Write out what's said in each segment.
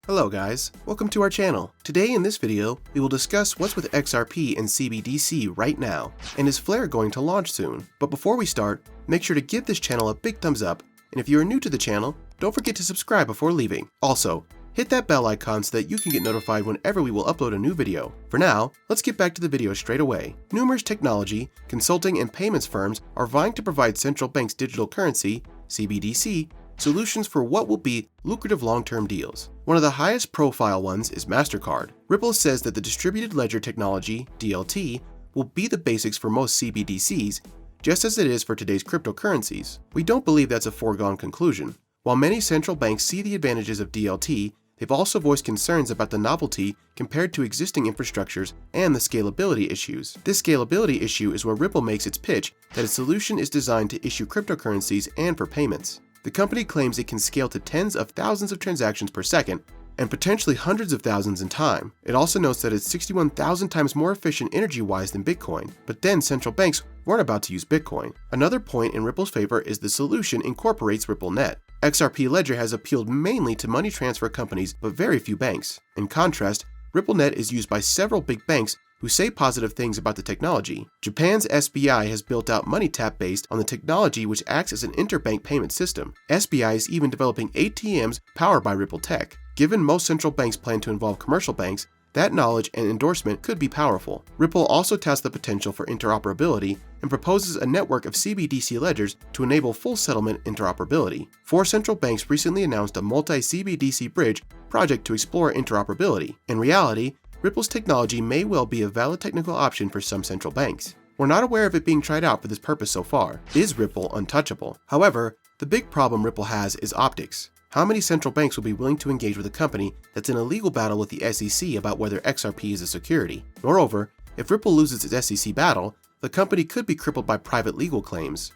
Hello guys, welcome to our channel. Today in this video, we will discuss what's with XRP and CBDC right now, and is Flare going to launch soon? But before we start, make sure to give this channel a big thumbs up, and if you are new to the channel, don't forget to subscribe before leaving. Also, hit that bell icon so that you can get notified whenever we will upload a new video. For now, let's get back to the video straight away. Numerous technology, consulting, and payments firms are vying to provide central banks' digital currency, CBDC, solutions for what will be lucrative long-term deals. One of the highest profile ones is Mastercard. Ripple says that the distributed ledger technology, DLT, will be the basics for most CBDCs, just as it is for today's cryptocurrencies. We don't believe that's a foregone conclusion. While many central banks see the advantages of DLT, they've also voiced concerns about the novelty compared to existing infrastructures and the scalability issues. This scalability issue is where Ripple makes its pitch that its solution is designed to issue cryptocurrencies and for payments. The company claims it can scale to tens of thousands of transactions per second and potentially hundreds of thousands in time. It also notes that it's 61,000 times more efficient energy-wise than Bitcoin, but then central banks weren't about to use Bitcoin. Another point in Ripple's favor is the solution incorporates RippleNet. XRP Ledger has appealed mainly to money transfer companies but very few banks. In contrast, RippleNet is used by several big banks who say positive things about the technology. Japan's SBI has built out MoneyTap based on the technology which acts as an interbank payment system. SBI is even developing ATMs powered by Ripple Tech. Given most central banks plan to involve commercial banks, that knowledge and endorsement could be powerful. Ripple also touts the potential for interoperability and proposes a network of CBDC ledgers to enable full settlement interoperability. 4 central banks recently announced a multi-CBDC bridge project to explore interoperability. In reality, Ripple's technology may well be a valid technical option for some central banks. We're not aware of it being tried out for this purpose so far. Is Ripple untouchable? However, the big problem Ripple has is optics. How many central banks will be willing to engage with a company that's in a legal battle with the SEC about whether XRP is a security? Moreover, if Ripple loses its SEC battle, the company could be crippled by private legal claims.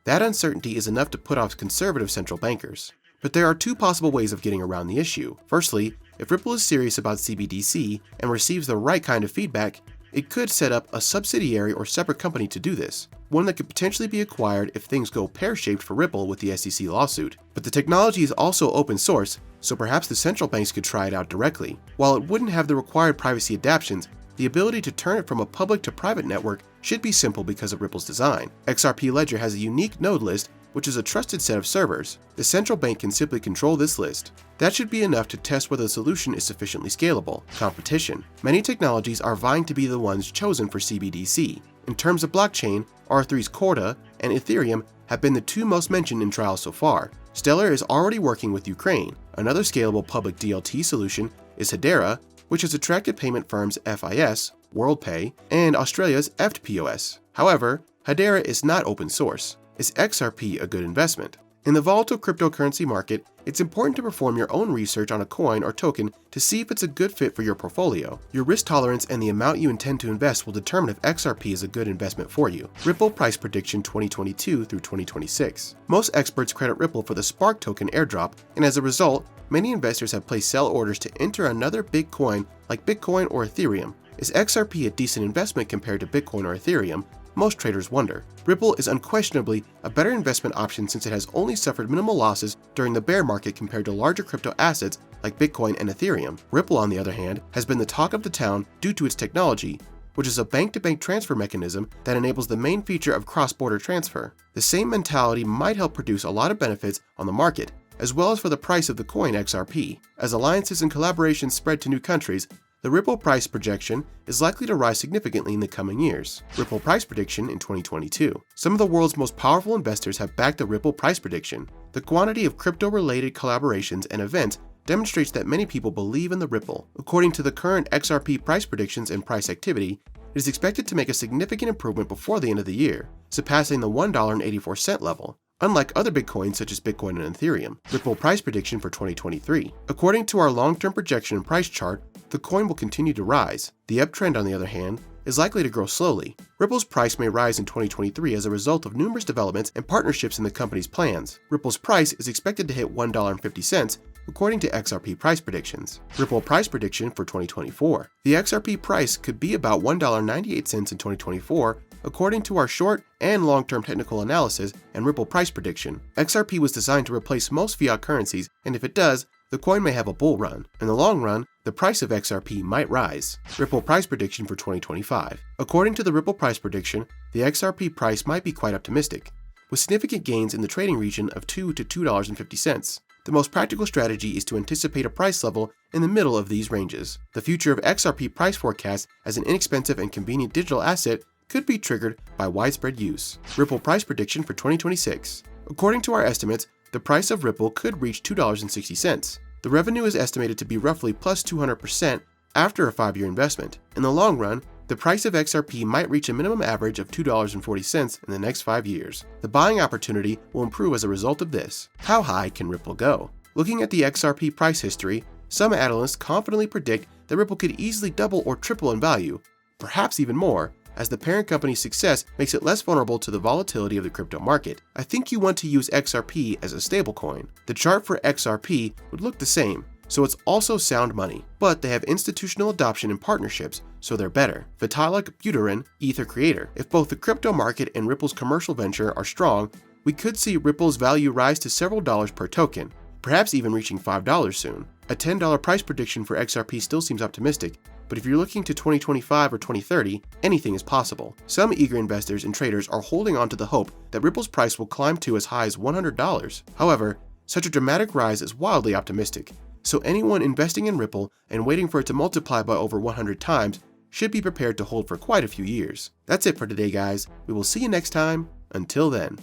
That uncertainty is enough to put off conservative central bankers. But there are 2 possible ways of getting around the issue. Firstly, if Ripple is serious about CBDC and receives the right kind of feedback, it could set up a subsidiary or separate company to do this, one that could potentially be acquired if things go pear-shaped for Ripple with the SEC lawsuit. But the technology is also open source, so perhaps the central banks could try it out directly. While it wouldn't have the required privacy adaptations, the ability to turn it from a public to private network should be simple because of Ripple's design. XRP Ledger has a unique node list, which is a trusted set of servers. The central bank can simply control this list. That should be enough to test whether the solution is sufficiently scalable. Competition. Many technologies are vying to be the ones chosen for CBDC. In terms of blockchain, R3's Corda and Ethereum have been the 2 most mentioned in trials so far. Stellar is already working with Ukraine. Another scalable public DLT solution is Hedera, which has attracted payment firms FIS, WorldPay, and Australia's EFTPOS. However, Hedera is not open source. Is XRP a good investment? In the volatile cryptocurrency market, it's important to perform your own research on a coin or token to see if it's a good fit for your portfolio. Your risk tolerance and the amount you intend to invest will determine if XRP is a good investment for you. Ripple Price Prediction 2022 through 2026. Most experts credit Ripple for the Spark token airdrop, and as a result, many investors have placed sell orders to enter another big coin like Bitcoin or Ethereum. Is XRP a decent investment compared to Bitcoin or Ethereum? Most traders wonder. Ripple is unquestionably a better investment option since it has only suffered minimal losses during the bear market compared to larger crypto assets like Bitcoin and Ethereum. Ripple, on the other hand, has been the talk of the town due to its technology, which is a bank-to-bank transfer mechanism that enables the main feature of cross-border transfer. The same mentality might help produce a lot of benefits on the market, as well as for the price of the coin XRP. As alliances and collaborations spread to new countries, the Ripple price projection is likely to rise significantly in the coming years. Ripple price prediction in 2022. Some of the world's most powerful investors have backed the Ripple price prediction. The quantity of crypto-related collaborations and events demonstrates that many people believe in the Ripple. According to the current XRP price predictions and price activity, it is expected to make a significant improvement before the end of the year, surpassing the $1.84 level. Unlike other Bitcoins such as Bitcoin and Ethereum. Ripple price prediction for 2023. According to our long-term projection and price chart, the coin will continue to rise. The uptrend, on the other hand, is likely to grow slowly. Ripple's price may rise in 2023 as a result of numerous developments and partnerships in the company's plans. Ripple's price is expected to hit $1.50 according to XRP price predictions. Ripple price prediction for 2024. The XRP price could be about $1.98 in 2024 according to our short and long-term technical analysis and Ripple price prediction. XRP was designed to replace most fiat currencies, and if it does, the coin may have a bull run. In the long run, the price of XRP might rise. Ripple price prediction for 2025. According to the Ripple price prediction, the XRP price might be quite optimistic, with significant gains in the trading region of $2 to $2.50. The most practical strategy is to anticipate a price level in the middle of these ranges. The future of XRP price forecast as an inexpensive and convenient digital asset could be triggered by widespread use. Ripple price prediction for 2026. According to our estimates, the price of Ripple could reach $2.60. The revenue is estimated to be roughly plus 200% after a 5-year investment. In the long run, the price of XRP might reach a minimum average of $2.40 in the next 5 years. The buying opportunity will improve as a result of this. How high can Ripple go? Looking at the XRP price history, some analysts confidently predict that Ripple could easily double or triple in value, perhaps even more, as the parent company's success makes it less vulnerable to the volatility of the crypto market. I think you want to use XRP as a stablecoin. The chart for XRP would look the same, so it's also sound money. But they have institutional adoption and partnerships, so they're better. Vitalik Buterin, Ether creator. If both the crypto market and Ripple's commercial venture are strong, we could see Ripple's value rise to several dollars per token, perhaps even reaching $5 soon. A $10 price prediction for XRP still seems optimistic, but if you're looking to 2025 or 2030, anything is possible. Some eager investors and traders are holding on to the hope that Ripple's price will climb to as high as $100. However, such a dramatic rise is wildly optimistic, so anyone investing in Ripple and waiting for it to multiply by over 100 times should be prepared to hold for quite a few years. That's it for today, guys. We will see you next time. Until then.